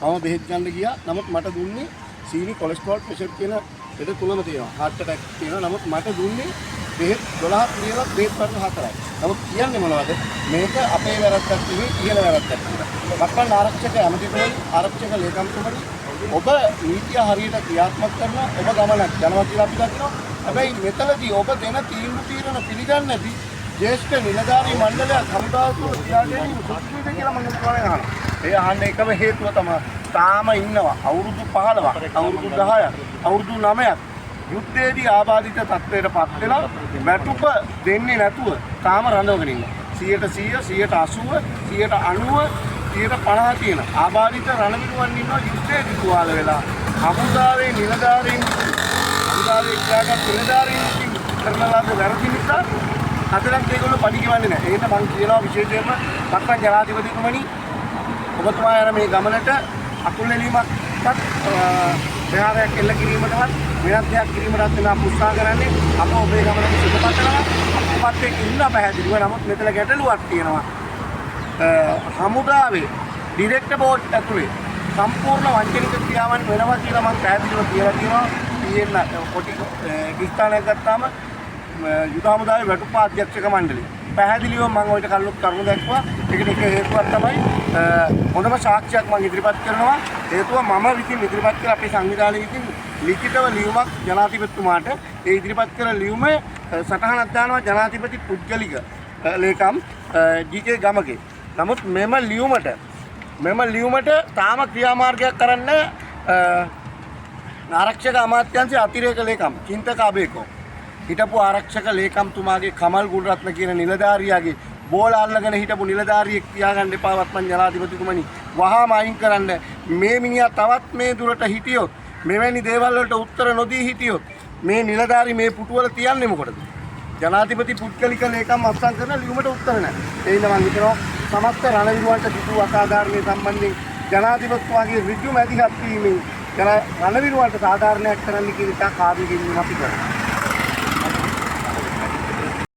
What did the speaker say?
මම බෙහෙත් ගන්න ගියා. නමුත් මට දුන්නේ සීනි කොලෙස්ටරෝල් ප්‍රෙෂර් කියන ලෙඩ තුනම තියෙනවා. heart attack තියෙනවා. නමුත් මට දුන්නේ බෙහෙත් 12ක් කියලා බෙහෙත් වර්ග 4යි. නමුත් කියන්නේ මොනවද? මේක අපේ වැරද්දක් නෙවෙයි ඉහළ වැරද්දක් කියලා. වත්මන් ආරක්ෂක ඇමතිතුමනි ආරක්ෂක ලේකම්තුමනි ඔබ නීතිය හරියට ක්‍රියාත්මක කරනවා. ඔබ ගමනක් යනවා කියලා අපි දකිනවා. හැබැයි මෙතනදී ඔබ දෙන තීරණ පිළිගන්නේ නැති ජ්‍යෙෂ්ඨ නිලධාරී මණ්ඩලයක් හමුදාව තුළ තියාගෙන සුදුසුද කියලා මම හිතනවා අහනවා. ඒ අහන්න එකම හේතුව තමයි තාම ඉන්නවා අවුරුදු 15ක් අවුරුදු 10ක් අවුරුදු 9ක් යුද්ධයේදී ආබාධිත තත්ත්වයට පත් වෙලා වැටුප දෙන්නේ නැතුව තාම රඳවගෙන ඉන්නවා. 100% 80% 90% තියෙන ආබාධිත රණවිරුවන් ඉන්නවා යුද්ධයේදී තුවාල වෙලා හමුදාවේ නිලධාරීන් හමුදාවේ ක්‍රියාගත් නිලධාරීන් කරන ලද වැරදි නිසා අදලක් ඒගොල්ලෝ පඩි ගෙවන්නේ නැහැ. ඒක මම කියනවා විශේෂයෙන්ම මක්කන් ජනාධිපතිතුමනි ඔබතුමා යන මේ ගමනට අකුල් එලීමක්වත් ප්‍රහාරයක් එල්ල කිරීමටවත් වෙනත් දෙයක් කිරීමටත් වෙනවා උත්සාහ කරන්නේ. අප ඔබේ ගමනට සුබපත් කරනවා. අපත් එක්ක ඉන්න පැහැදිලිව. නමුත් මෙතන ගැටලුවක් තියෙනවා. හමුදාවේ ඩිරෙක්ටර් බෝඩ් ඇතුලේ සම්පූර්ණ වංචනික ක්‍රියාවන් වෙනවා කියලා මම පැහැදිලිව කියලා තියෙනවා. තියෙන කොටි කිස්ථානයක් ගත්තාම යුද හමුදාවේ වැටුප අධ්‍යක්ෂක මණ්ඩලය පැහැදිලිව මම ඔයිට කල්ලොත් කරුණු දැක්වුවා. ඒකට එක හේතුවක් තමයි හොඳම සාක්ෂියක් මම ඉදිරිපත් කරනවා. හේතුව මම විසින් ඉදිරිපත් කළ අපේ සංවිධානයේ විසින් ලිඛිතව ලියුමක් ජනාධිපතිතුමාට ඒ ඉදිරිපත් කරන ලියුමේ සටහනක් දානවා ජනාධිපති පුද්ගලික ලේකම් ජී.කේ ගමගේ. නමුත් මෙම ලියුමට තාම ක්‍රියාමාර්ගයක් කරන්න ආරක්ෂක අමාත්‍යාංශයේ අතිරේක ලේකම් චින්තක අබේකෝ හිටපු ආරක්ෂක ලේකම්තුමාගේ කමල් ගුණරත්න කියන නිලධාරියාගේ බෝල අල්ලගෙන හිටපු නිලධාරියෙක් තියාගන්න එපා වත්මන් ජනාධිපතිතුමනි වහාම අයින් කරන්න. මේ මිනිහා තවත් මේ දුරට හිටියොත් මෙවැනි දේවල් වලට උත්තර නොදී හිටියොත් මේ නිලධාරි මේ පුටුවල තියන්නේ මොකටද? ජනාධිපති පුද්ගලික ලේකම් අත්සන් කරන ලියුමට උත්තර නැහැ. ඒ හින්දා මම හිතනවා සමස්ත රණවිරුවන්ට සිදු අසාධාරණයේ සම්බන්ධයෙන් ජනාධිපතිතුමාගේ ඍජු මැදිහත් වීමෙන් රණවිරුවන්ට සාධාරණයක් කරන්න කියන එක කාර්යකින් අපි කරනවා.